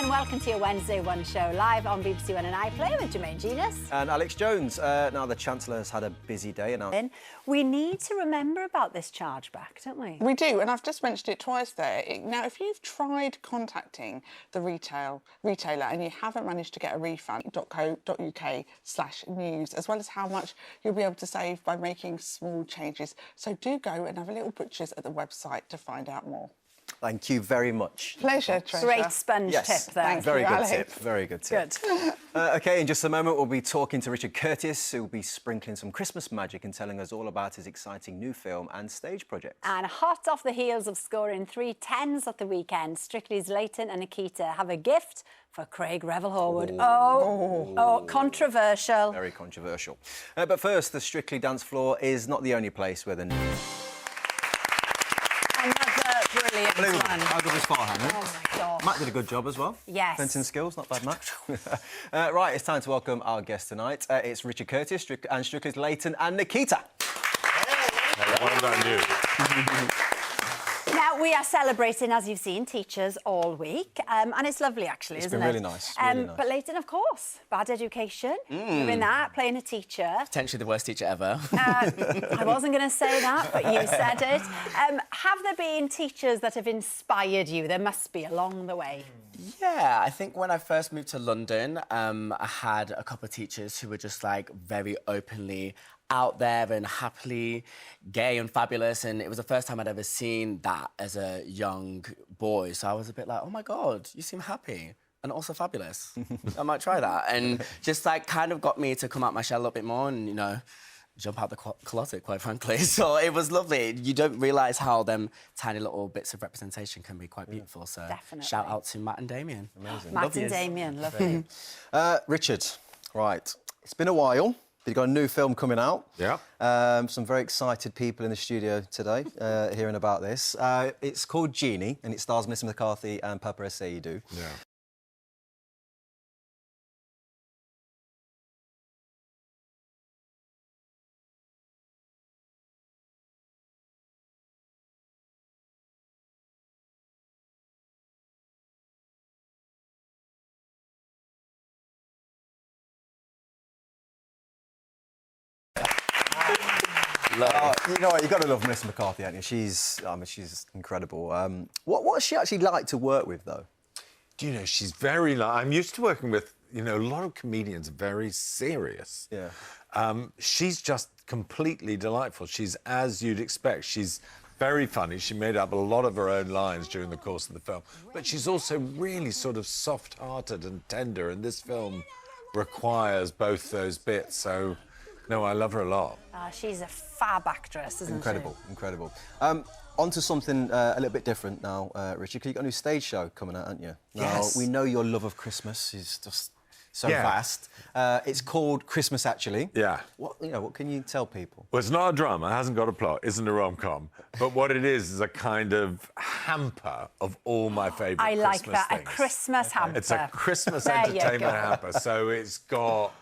again. Welcome to your Wednesday One show, live on BBC One and iPlayer with Jermaine, Jenas. And Alex Jones. Now, the Chancellor has had a busy day. And we need to remember about this chargeback, don't we? We do, and I've just mentioned it twice there. Now, if you've tried contacting the retailer and you haven't managed to get a refund, .co.uk/news, as well as how much you'll be able to save by making small changes. So do go and have a little butcher's at the website to find out more. Thank you very much. Pleasure, Treasure. Great sponge tip there. Thank Very you, good Alex. tip. Very good tip. Good. OK, in just a moment, we'll be talking to Richard Curtis, who will be sprinkling some Christmas magic and telling us all about his exciting new film and stage project. And hot off the heels of scoring 3 tens at the weekend, Strictly's Layton and Nikita have a gift for Craig Revel-Horwood. Oh, controversial. Very controversial. But first, the Strictly dance floor is not the only place where the... Brilliant one. How good was Farhan? Oh, my God. Matt did a good job as well. Yes. Fencing skills, not bad, Matt. Right, it's time to welcome our guest tonight. It's Richard Curtis and Strictly's Layton and Nikita. Hey, well done, you. Now, we are celebrating, as you've seen, teachers all week. And it's lovely, actually, isn't it? It's been really nice, really nice. But Layton, of course, bad education. Doing that, playing a teacher. Potentially the worst teacher ever. I wasn't going to say that, but you said it. Have there been teachers that have inspired you? There must be along the way. Yeah, I think when I first moved to London, I had a couple of teachers who were just, like, very openly out there and happily gay and fabulous, and it was the first time I'd ever seen that as a young boy, so I was a bit like, oh my God, you seem happy and also fabulous. I might try that. And just, like, kind of got me to come out my shell a little bit more and, you know, jump out the closet, quite frankly. So it was lovely. You don't realise how them tiny little bits of representation can be quite beautiful, so definitely. Shout out to Matt and Damien. Amazing. Matt and Damien, lovely. Richard, right, it's been a while. You've got a new film coming out. Yeah. Some very excited people in the studio today hearing about this. It's called Genie, and it stars Melissa McCarthy and Papa Essayidou. Yeah. You know what, you've got to love Melissa McCarthy, haven't you? She's incredible. What's she actually like to work with, though? Do you know, she's very... I'm used to working with, you know, a lot of comedians are very serious. Yeah. She's just completely delightful. She's as you'd expect. She's very funny. She made up a lot of her own lines during the course of the film. But she's also really sort of soft-hearted and tender, and this film requires both those bits, so... No, I love her a lot. She's a fab actress, isn't Incredible, incredible. On to something a little bit different now, Richard, because you've got a new stage show coming out, haven't you? Yes. Now, we know your love of Christmas is just so Yeah. vast. It's called Christmas, actually. Yeah. What can you tell people? Well, it's not a drama, it hasn't got a plot, isn't a rom-com. But what it is a kind of hamper of all my favourite I Christmas like that, things. a Christmas hamper. It's a Christmas There you entertainment go. hamper. So it's got...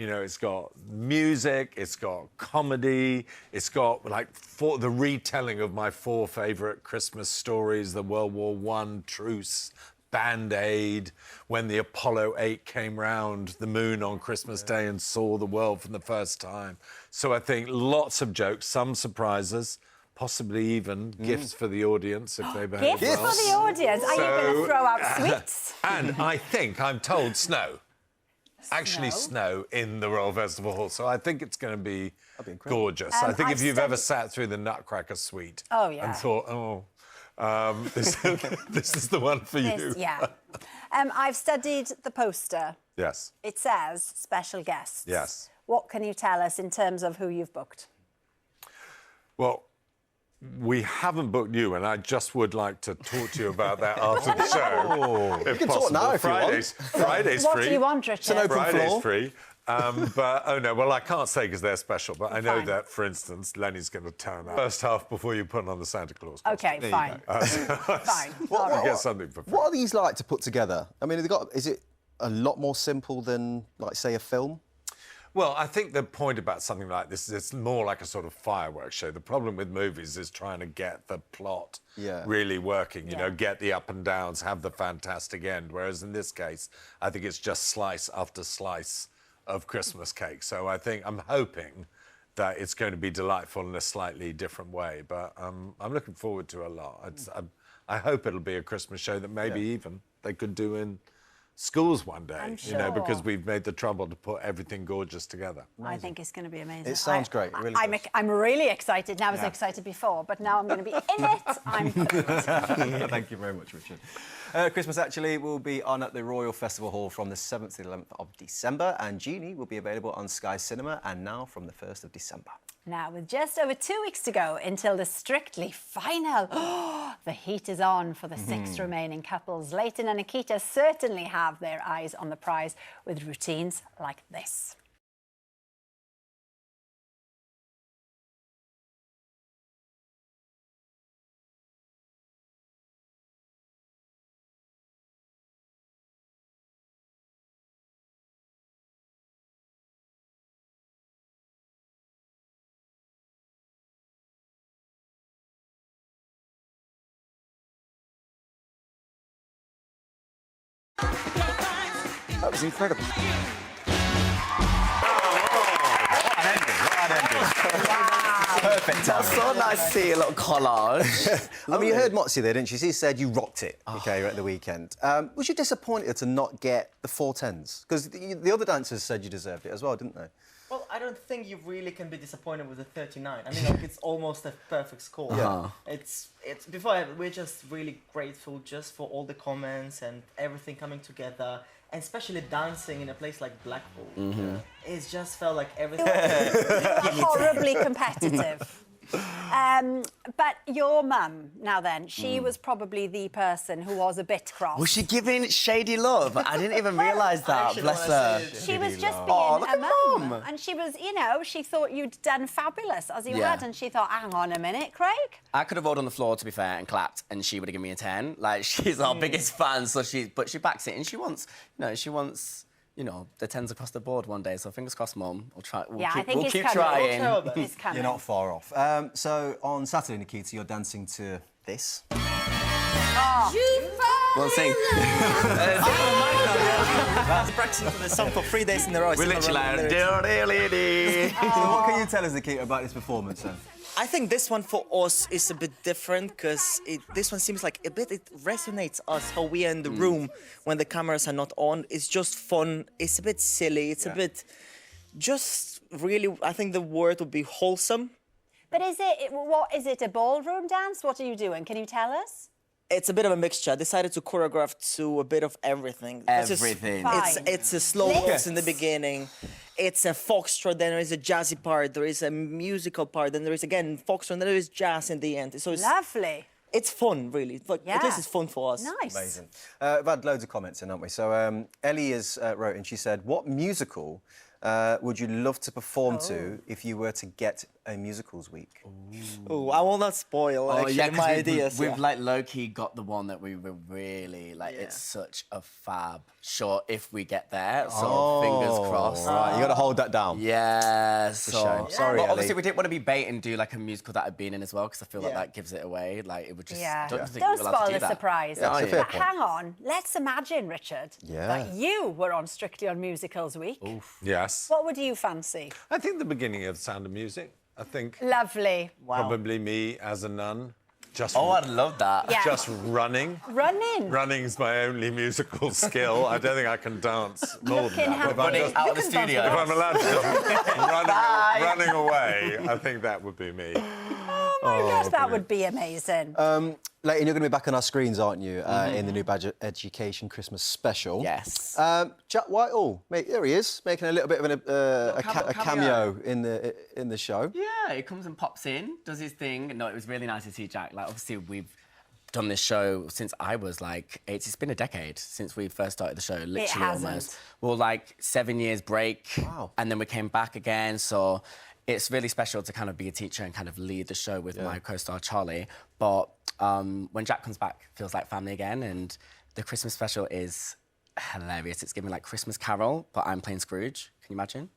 You know, it's got music, it's got comedy, it's got, like, the retelling of my 4 favourite Christmas stories, the World War I truce, Band-Aid, when the Apollo 8 came round the moon on Christmas Day and saw the world for the first time. So I think lots of jokes, some surprises, possibly even gifts for the audience if they behave Gifts well. for the audience? Are you going to throw out sweets? And I'm told, snow. Actually, snow in the Royal Festival Hall, so I think it's going to be gorgeous. I think if you've ever sat through the Nutcracker Suite and thought, this is the one for you. Yeah. I've studied the poster. Yes. It says special guests. Yes. What can you tell us in terms of who you've booked? Well, we haven't booked you, and I just would like to talk to you about that after the show. If can talk now if you want. Friday's What free. do you want, Richard? It's an open Friday's floor. free. But, oh no, well, I can't say because they're special, but I know that, for instance, Lenny's going to turn up first half before you put on the Santa Claus costume. OK, fine. Fine. We'll get something for free. What are these like to put together? I mean, is it a lot more simple than, like, say, a film? Well, I think the point about something like this is it's more like a sort of fireworks show. The problem with movies is trying to get the plot really working, you know, get the up and downs, have the fantastic end. Whereas in this case, I think it's just slice after slice of Christmas cake. So I think I'm hoping that it's going to be delightful in a slightly different way. But I'm looking forward to a lot. I hope it'll be a Christmas show that maybe even they could do in schools one day, you know, because we've made the trouble to put everything gorgeous together. I think it's going to be amazing. It sounds great. It really does. I'm really excited. Now I was excited before, but now I'm going to be in it. I'm Thank you very much, Richard. Christmas actually will be on at the Royal Festival Hall from the 7th to the 11th of December, and Genie will be available on Sky Cinema and now from the 1st of December. Now, with just over 2 weeks to go until the Strictly final, the heat is on for the 6 remaining couples. Layton and Nikita certainly have their eyes on the prize with routines like this. That was incredible. Perfect. That's so nice to see a little collage. I mean, you heard Motzi there, didn't you? She said you rocked it, okay, at the weekend. Was you disappointed to not get the 4 10s? Because the other dancers said you deserved it as well, didn't they? Well, I don't think you really can be disappointed with a 39. I mean, like, it's almost a perfect score. Yeah. It's we're just really grateful just for all the comments and everything coming together, and especially dancing in a place like Blackpool. It's just felt like everything. Horribly competitive. But your mum, now then, she was probably the person who was a bit cross. Was she giving shady love? I didn't even realise that. Bless her. She was just being look a at mum. Mum. And she was, you know, she thought you'd done fabulous, as you had, and she thought, hang on a minute, Craig. I could have rolled on the floor, to be fair, and clapped, and she would have given me a 10. Like, she's our biggest fan, so but she backs it, and she wants, you know, the 10s across the board one day. So fingers crossed, Mum. We'll keep trying. It's coming. You're not far off. So on Saturday, Nikita, you're dancing to this. We'll sing. That's practicing for the song for 3 days in a row. We're literally like... So what can you tell us, Nikita, about this performance, then? I think this one for us is a bit different because this one seems like it resonates us how we are in the room when the cameras are not on. It's just fun. It's a bit silly. It's a bit just really, I think the word would be wholesome. But is it a ballroom dance? What are you doing? Can you tell us? It's a bit of a mixture. I decided to choreograph to a bit of everything. Everything. It's a slow waltz in the beginning. It's a foxtrot, then there is a jazzy part, there is a musical part, then there is, again, foxtrot, and then there is jazz in the end. So it's Lovely. It's fun, really. Like, at least it's fun for us. Nice. Amazing. We've had loads of comments in, haven't we? So Ellie has wrote in, she said, what musical would you love to perform to if you were to get a musicals week? Oh, I will not spoil my ideas. We've like low-key got the one that we were really like. It's such a fab shot if we get there. So fingers crossed. Right, you got to hold that down. Yeah. It's a shame. Sorry, But Ellie. obviously we didn't want to be bait and do like a musical that I'd been in as well because I feel like that gives it away. Like it would just. Don't spoil the surprise. Yeah, But hang on. Let's imagine, Richard, Yeah. that you were on Strictly on Musicals week. Yes. What would you fancy? I think the beginning of Sound of Music. I think Lovely. probably me as a nun. Just I'd love that. Yeah. just running. Running. Running's my only musical skill. I don't think I can dance more than that. But if I'm Out of the studio. if I'm allowed to just running away, I think that would be me. Oh my gosh, that would be amazing. Layton, you're going to be back on our screens, aren't you, in the new Badger Education Christmas special? Yes. Jack Whitehall, there he is, making a little bit of a cameo in the show. Yeah, he comes and pops in, does his thing. No, it was really nice to see Jack. Like, obviously, we've done this show since I was like, it's been a decade since we first started the show, literally almost. Well, like 7 years break, and then we came back again, so it's really special to kind of be a teacher and kind of lead the show with my co-star Charlie. But when Jack comes back, it feels like family again, and the Christmas special is hilarious. It's giving like Christmas Carol, but I'm playing Scrooge. Can you imagine?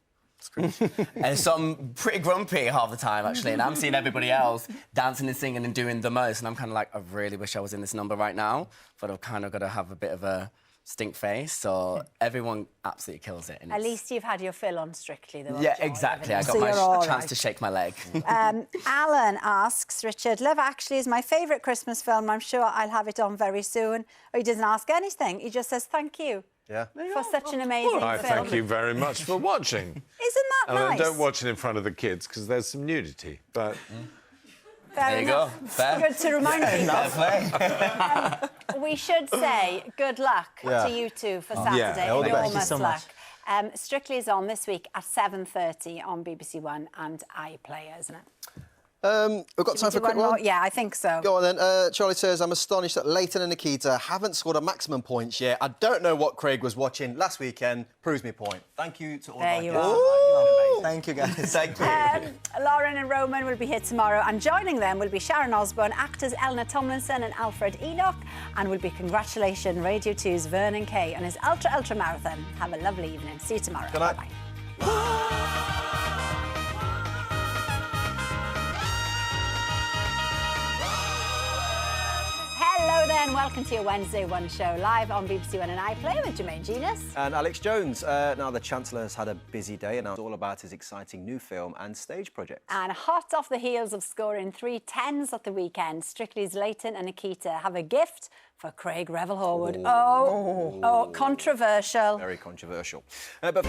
And so I'm pretty grumpy half the time, actually, and I'm seeing everybody else dancing and singing and doing the most, and I'm kind of like, I really wish I was in this number right now, but I've kind of got to have a bit of a stink face, so everyone absolutely kills it. And At least you've had your fill on Strictly, though. yeah, exactly. I got So my you're all chance right. to shake my leg. Alan asks, Richard, Love Actually is my favourite Christmas film. I'm sure I'll have it on very soon. Or he doesn't ask anything. He just says thank you Yeah. for such an amazing Well, I film. thank you very much for watching. Isn't that And nice? don't watch it in front of the kids because there's some nudity. But Fair There you enough. go. Fair. Good to remind people. Fair play. We should say good luck Yeah. to you two for Saturday. all the best. Enormous Thank you so luck. much. Strictly is on this week at 7:30 on BBC One and iPlayer, isn't it? We've got time for a Do quick one more? one. Yeah, I think so. Go on then. Charlie says, I'm astonished that Layton and Nikita haven't scored a maximum points yet. I don't know what Craig was watching last weekend. Proves me point. Thank you to all There my you guests. are. Ooh. Thank you, guys. Thank you. Lauren and Roman will be here tomorrow, and joining them will be Sharon Osbourne, actors Eleanor Tomlinson and Alfred Enoch, and will be congratulation Radio 2's Vernon Kay on his ultra marathon. Have a lovely evening. See you tomorrow. Good night. Bye-bye. Hello there and welcome to your Wednesday One show live on BBC One and iPlayer with Jermaine Jenas. And Alex Jones. Now, the Chancellor has had a busy day and now it's all about his exciting new film and stage project. And hot off the heels of scoring 3 tens at the weekend, Strictly's Layton and Nikita have a gift for Craig Revel Horwood. Oh, controversial. Very controversial. But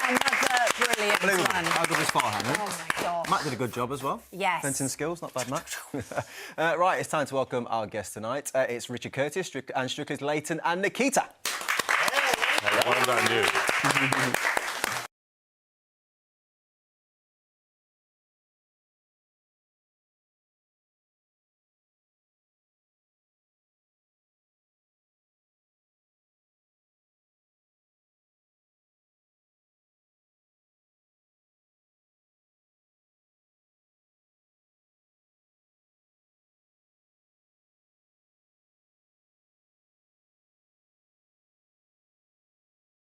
Another brilliant unbelievable. one. How good was Farhan? Oh my God. Matt did a good job as well. Yes. Fencing skills, not bad, Matt. Right, it's time to welcome our guest tonight. It's Richard Curtis and Strictly's Layton and Nikita. what about you?